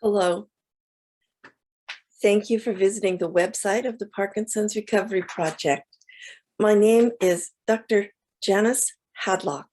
Hello. Thank you for visiting the website of the Parkinson's Recovery Project. My name is Dr. Janice Hadlock,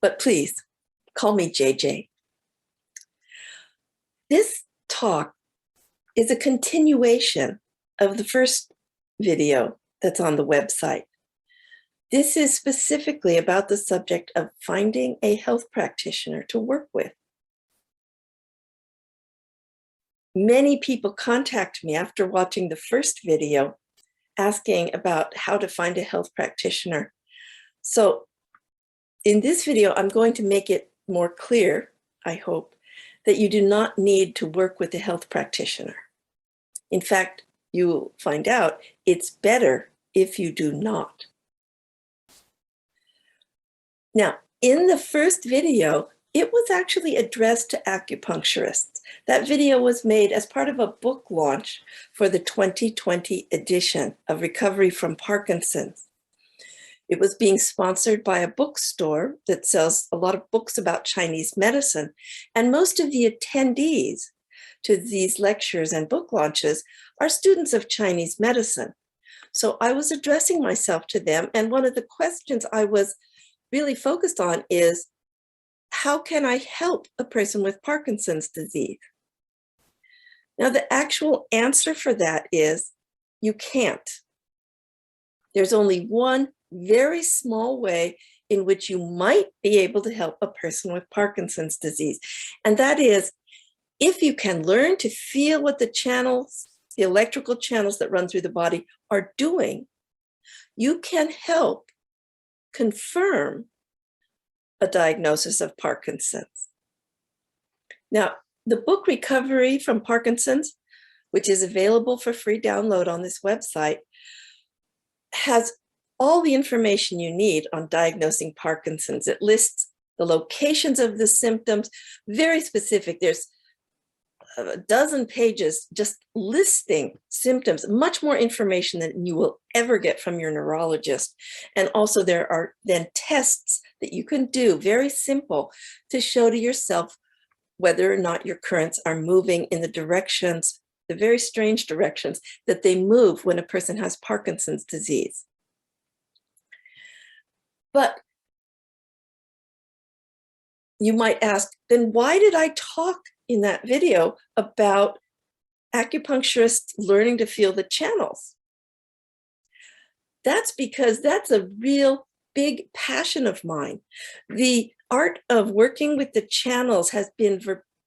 but please call me JJ. This talk is a continuation of the first video that's on the website. This is specifically about the subject of finding a health practitioner to work with. Many people contact me after watching the first video asking about how to find a health practitioner. So in this video, I'm going to make it more clear, I hope, that you do not need to work with a health practitioner. In fact, you will find out it's better if you do not. Now, in the first video, it was actually addressed to acupuncturists. That video was made as part of a book launch for the 2020 edition of Recovery from Parkinson's. It was being sponsored by a bookstore that sells a lot of books about Chinese medicine, and most of the attendees to these lectures and book launches are students of Chinese medicine. So I was addressing myself to them, and one of the questions I was really focused on is, how can I help a person with Parkinson's disease? Now, the actual answer for that is you can't. There's only one very small way in which you might be able to help a person with Parkinson's disease. And that is, if you can learn to feel what the channels, the electrical channels that run through the body are doing, you can help confirm a diagnosis of Parkinson's. Now, the book Recovery from Parkinson's, which is available for free download on this website, has all the information you need on diagnosing Parkinson's. It lists the locations of the symptoms, very specific. There's a dozen pages just listing symptoms, much more information than you will ever get from your neurologist. And also there are then tests that you can do, very simple, to show to yourself whether or not your currents are moving in the directions, the very strange directions that they move when a person has Parkinson's disease. But you might ask, then why did I talk in that video about acupuncturists learning to feel the channels? That's because that's a real big passion of mine. The art of working with the channels has been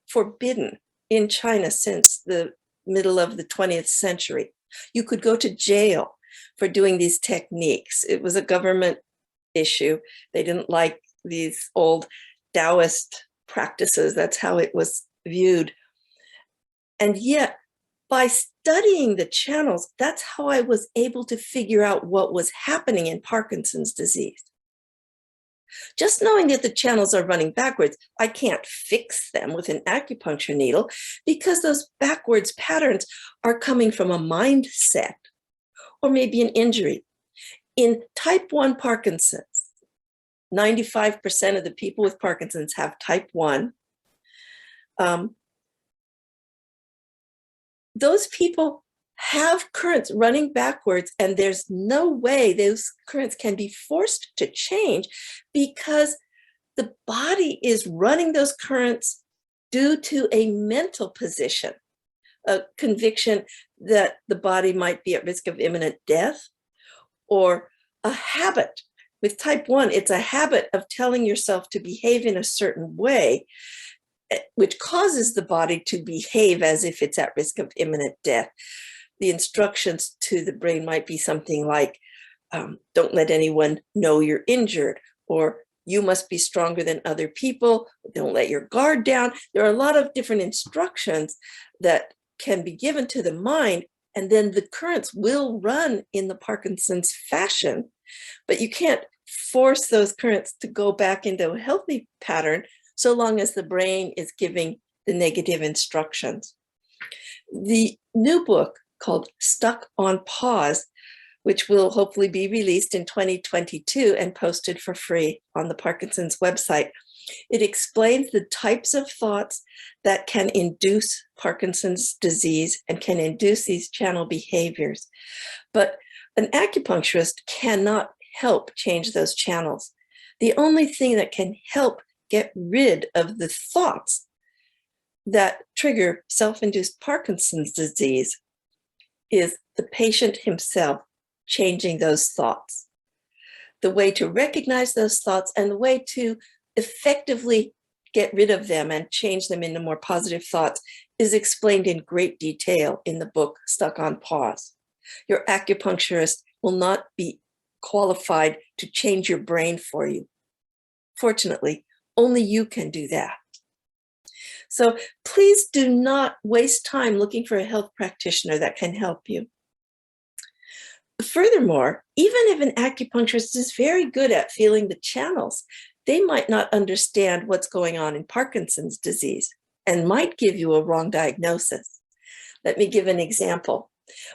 forbidden in China since the middle of the 20th century. You could go to jail for doing these techniques. It was a government issue. They didn't like these old Taoist practices. That's how it was viewed. And yet, by studying the channels, that's how I was able to figure out what was happening in Parkinson's disease. Just knowing that the channels are running backwards, I can't fix them with an acupuncture needle because those backwards patterns are coming from a mindset or maybe an injury. In type 1 Parkinson's, 95% of the people with Parkinson's have type 1. Those people have currents running backwards, and there's no way those currents can be forced to change because the body is running those currents due to a mental position, a conviction that the body might be at risk of imminent death, or a habit. With type 1, it's a habit of telling yourself to behave in a certain way, which causes the body to behave as if it's at risk of imminent death. The instructions to the brain might be something like, don't let anyone know you're injured, or you must be stronger than other people, don't let your guard down. There are a lot of different instructions that can be given to the mind, and then the currents will run in the Parkinson's fashion, but you can't force those currents to go back into a healthy pattern so long as the brain is giving the negative instructions. The new book called Stuck on Pause, which will hopefully be released in 2022 and posted for free on the Parkinson's website, It explains the types of thoughts that can induce Parkinson's disease and can induce these channel behaviors. But an acupuncturist cannot help change those channels. The only thing that can help get rid of the thoughts that trigger self-induced Parkinson's disease is the patient himself changing those thoughts. The way to recognize those thoughts and the way to effectively get rid of them and change them into more positive thoughts is explained in great detail in the book Stuck on Pause. Your acupuncturist will not be qualified to change your brain for you. Fortunately, only you can do that. So please do not waste time looking for a health practitioner that can help you. Furthermore, even if an acupuncturist is very good at feeling the channels, they might not understand what's going on in Parkinson's disease and might give you a wrong diagnosis. Let me give an example.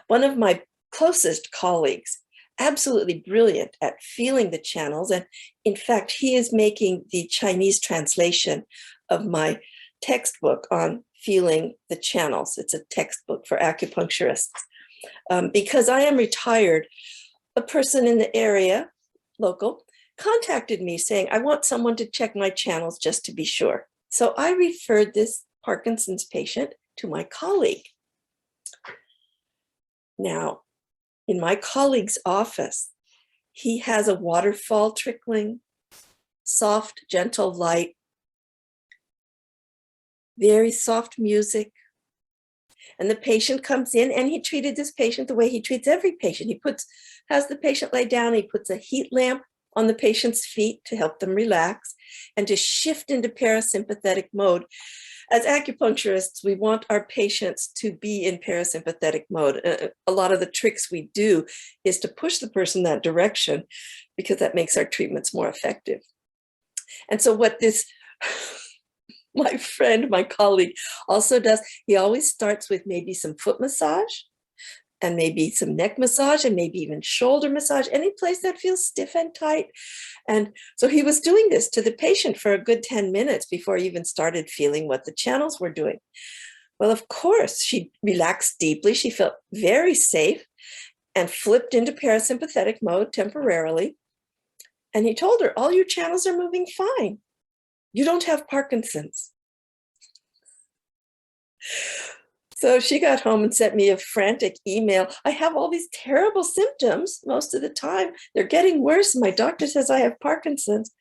One of my closest colleagues, absolutely brilliant at feeling the channels, and in fact, he is making the Chinese translation of my textbook on feeling the channels. It's a textbook for acupuncturists. Because I am retired, a person in the area, local, contacted me saying, I want someone to check my channels just to be sure. So I referred this Parkinson's patient to my colleague. Now, in my colleague's office, he has a waterfall trickling, soft, gentle light, very soft music. And the patient comes in, and he treated this patient the way he treats every patient. He has the patient lay down, he puts a heat lamp on the patient's feet to help them relax and to shift into parasympathetic mode. As acupuncturists, we want our patients to be in parasympathetic mode. A lot of the tricks we do is to push the person that direction because that makes our treatments more effective. And so what this my friend, my colleague, also does, he always starts with maybe some foot massage and maybe some neck massage and maybe even shoulder massage, any place that feels stiff and tight. And so he was doing this to the patient for a good 10 minutes before he even started feeling what the channels were doing. Well, of course, she relaxed deeply. She felt very safe and flipped into parasympathetic mode temporarily. And he told her, all your channels are moving fine. You don't have Parkinson's. So she got home and sent me a frantic email. I have all these terrible symptoms most of the time. They're getting worse. My doctor says I have Parkinson's.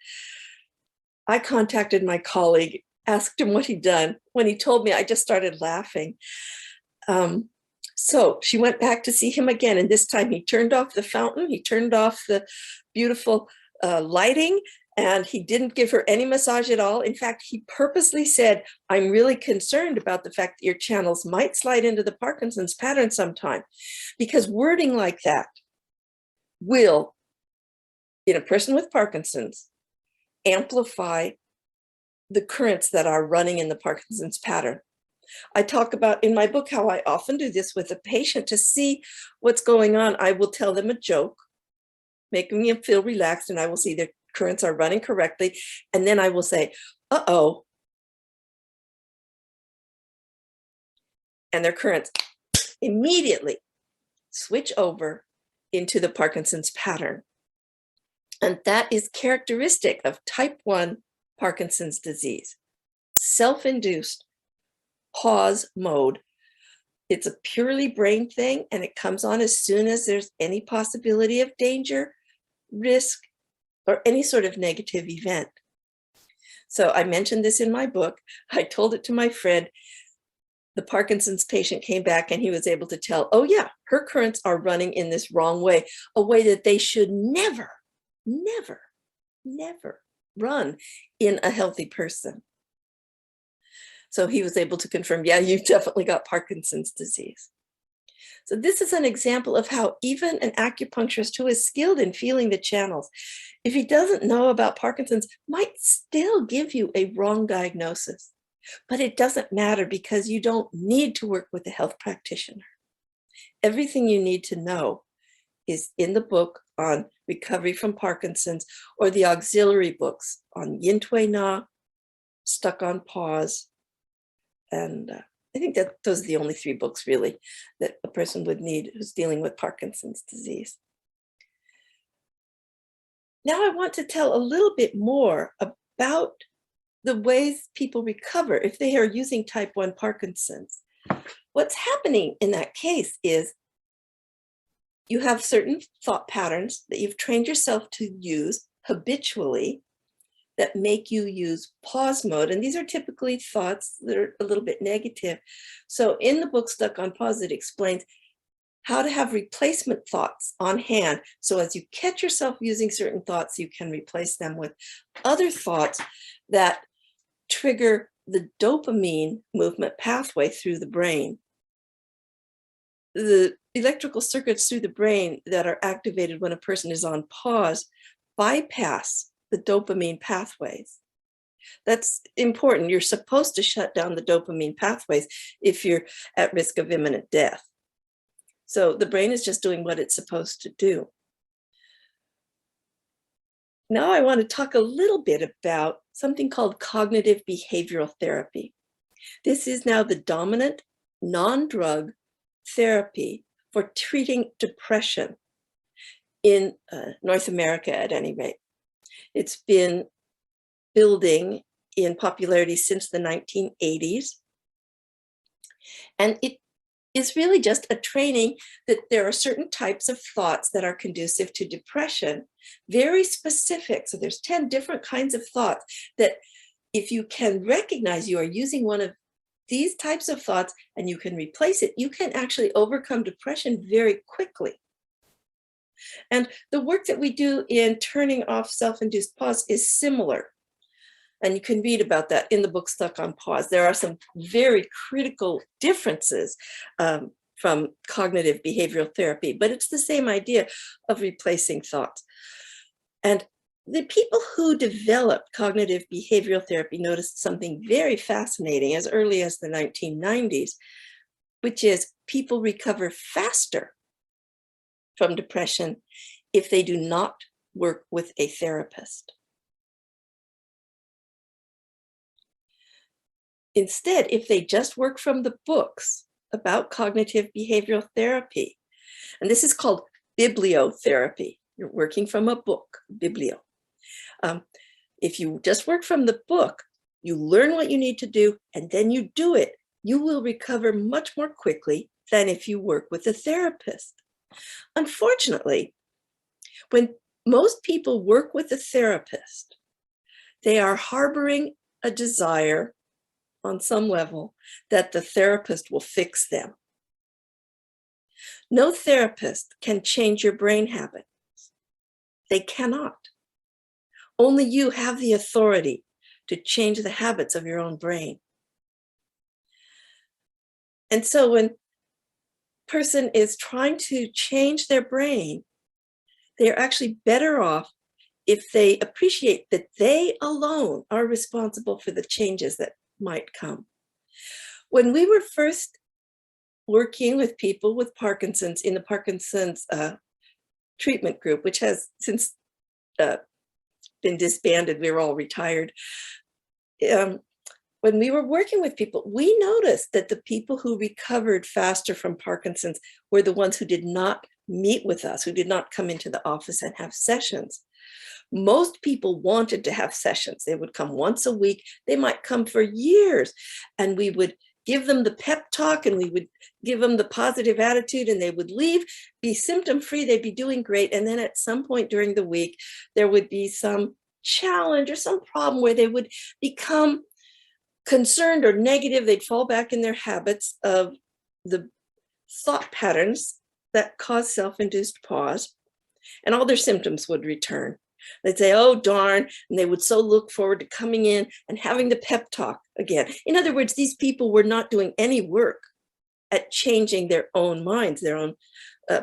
I contacted my colleague, asked him what he'd done. When he told me, I just started laughing. So she went back to see him again. And this time he turned off the fountain. He turned off the beautiful lighting. And he didn't give her any massage at all. In fact, he purposely said, I'm really concerned about the fact that your channels might slide into the Parkinson's pattern sometime, because wording like that will, in a person with Parkinson's, amplify the currents that are running in the Parkinson's pattern. I talk about in my book how I often do this with a patient to see what's going on. I will tell them a joke, making them feel relaxed, and I will see their currents are running correctly. And then I will say, uh-oh. And their currents immediately switch over into the Parkinson's pattern. And that is characteristic of type 1 Parkinson's disease. Self-induced pause mode. It's a purely brain thing, and it comes on as soon as there's any possibility of danger, risk, or any sort of negative event. So I mentioned this in my book. I told it to my friend. The Parkinson's patient came back and he was able to tell, oh yeah, her currents are running in this wrong way, a way that they should never, never, never run in a healthy person. So he was able to confirm, yeah, you've definitely got Parkinson's disease. So this is an example of how even an acupuncturist who is skilled in feeling the channels, if he doesn't know about Parkinson's, might still give you a wrong diagnosis. But it doesn't matter because you don't need to work with a health practitioner. Everything you need to know is in the book on recovery from Parkinson's or the auxiliary books on Yin Tui Na, Stuck on Pause. And I think that those are the only 3 books really that a person would need who's dealing with Parkinson's disease. Now I want to tell a little bit more about the ways people recover if they are using type 1 Parkinson's. What's happening in that case is you have certain thought patterns that you've trained yourself to use habitually that make you use pause mode. And these are typically thoughts that are a little bit negative. So in the book Stuck on Pause, it explains how to have replacement thoughts on hand. So as you catch yourself using certain thoughts, you can replace them with other thoughts that trigger the dopamine movement pathway through the brain. The electrical circuits through the brain that are activated when a person is on pause bypass the dopamine pathways. That's important. You're supposed to shut down the dopamine pathways if you're at risk of imminent death. So the brain is just doing what it's supposed to do. Now I want to talk a little bit about something called cognitive behavioral therapy. This is now the dominant non-drug therapy for treating depression in North America at any rate. It's been building in popularity since the 1980s. And it is really just a training that there are certain types of thoughts that are conducive to depression, very specific. So there's 10 different kinds of thoughts that if you can recognize you are using one of these types of thoughts and you can replace it, you can actually overcome depression very quickly. And the work that we do in turning off self-induced pause is similar. And you can read about that in the book Stuck on Pause. There are some very critical differences from cognitive behavioral therapy, but it's the same idea of replacing thoughts. And the people who developed cognitive behavioral therapy noticed something very fascinating as early as the 1990s, which is people recover faster from depression if they do not work with a therapist. Instead, if they just work from the books about cognitive behavioral therapy, and this is called bibliotherapy, you're working from a book, biblio. If you just work from the book, you learn what you need to do, and then you do it, you will recover much more quickly than if you work with a therapist. Unfortunately, when most people work with a therapist, they are harboring a desire on some level that the therapist will fix them. No therapist can change your brain habits. They cannot. Only you have the authority to change the habits of your own brain. And so when a person is trying to change their brain, they're actually better off if they appreciate that they alone are responsible for the changes that might come. When we were first working with people with Parkinson's in the Parkinson's treatment group, which has since been disbanded, we were all retired. When we were working with people, we noticed that the people who recovered faster from Parkinson's were the ones who did not meet with us, who did not come into the office and have sessions. Most people wanted to have sessions. They would come once a week. They might come for years, and we would give them the pep talk and we would give them the positive attitude, and they would leave, be symptom-free, they'd be doing great. And then at some point during the week, there would be some challenge or some problem where they would become concerned or negative. They'd fall back in their habits of the thought patterns that cause self-induced pause, and all their symptoms would return. They'd say, oh, darn, and they would so look forward to coming in and having the pep talk again. In other words, these people were not doing any work at changing their own minds, their own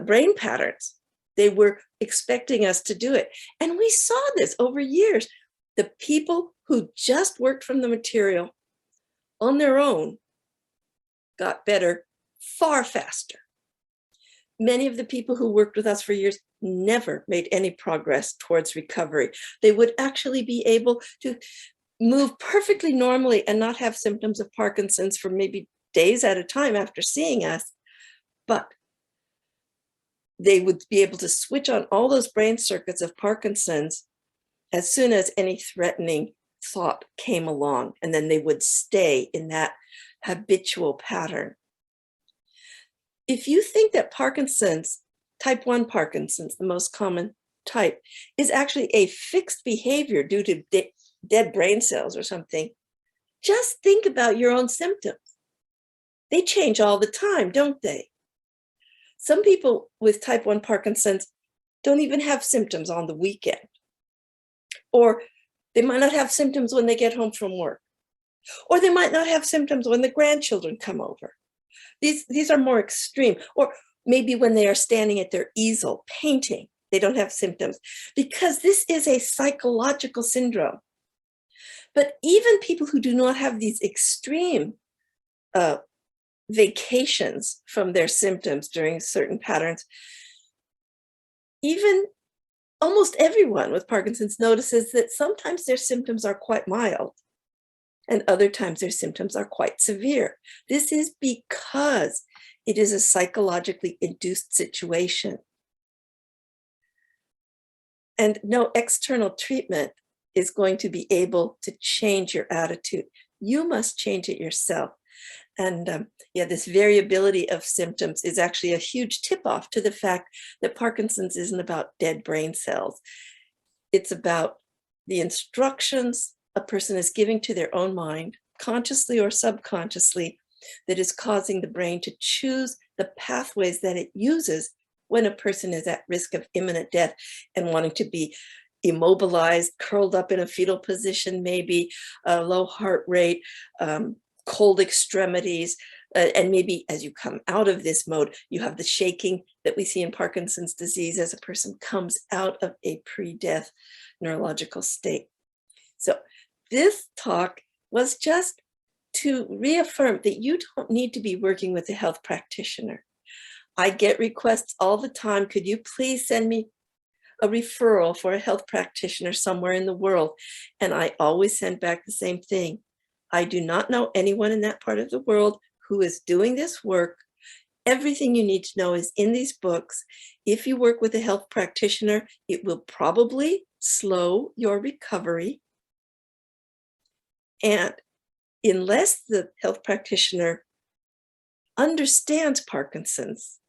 brain patterns. They were expecting us to do it. And we saw this over years. The people who just worked from the material on their own got better far faster. Many of the people who worked with us for years never made any progress towards recovery. They would actually be able to move perfectly normally and not have symptoms of Parkinson's for maybe days at a time after seeing us, but they would be able to switch on all those brain circuits of Parkinson's as soon as any threatening thought came along, and then they would stay in that habitual pattern. If you think that Parkinson's, type 1 Parkinson's, the most common type, is actually a fixed behavior due to dead brain cells or something, just think about your own symptoms. They change all the time, don't they? Some people with type 1 Parkinson's don't even have symptoms on the weekend. Or they might not have symptoms when they get home from work. Or they might not have symptoms when the grandchildren come over. These are more extreme. Or maybe when they are standing at their easel painting, they don't have symptoms, because this is a psychological syndrome. But even people who do not have these extreme vacations from their symptoms during certain patterns, even almost everyone with Parkinson's notices that sometimes their symptoms are quite mild and other times their symptoms are quite severe. This is because it is a psychologically induced situation. And no external treatment is going to be able to change your attitude. You must change it yourself. And this variability of symptoms is actually a huge tip-off to the fact that Parkinson's isn't about dead brain cells. It's about the instructions a person is giving to their own mind, consciously or subconsciously, that is causing the brain to choose the pathways that it uses when a person is at risk of imminent death and wanting to be immobilized, curled up in a fetal position, maybe a low heart rate, cold extremities, and maybe as you come out of this mode, you have the shaking that we see in Parkinson's disease as a person comes out of a pre-death neurological state. So this talk was just to reaffirm that you don't need to be working with a health practitioner. I get requests all the time, could you please send me a referral for a health practitioner somewhere in the world? And I always send back the same thing. I do not know anyone in that part of the world who is doing this work. Everything you need to know is in these books. If you work with a health practitioner, it will probably slow your recovery. And unless the health practitioner understands Parkinson's,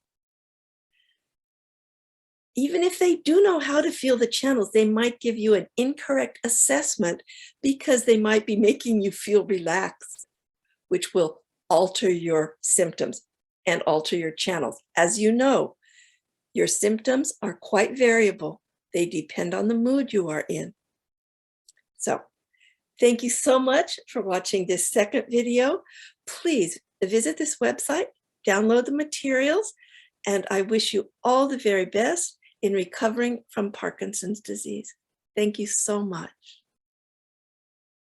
even if they do know how to feel the channels, they might give you an incorrect assessment because they might be making you feel relaxed, which will alter your symptoms and alter your channels. As you know, your symptoms are quite variable. They depend on the mood you are in. So, thank you so much for watching this second video. Please visit this website, download the materials, and I wish you all the very best in recovering from Parkinson's disease. Thank you so much.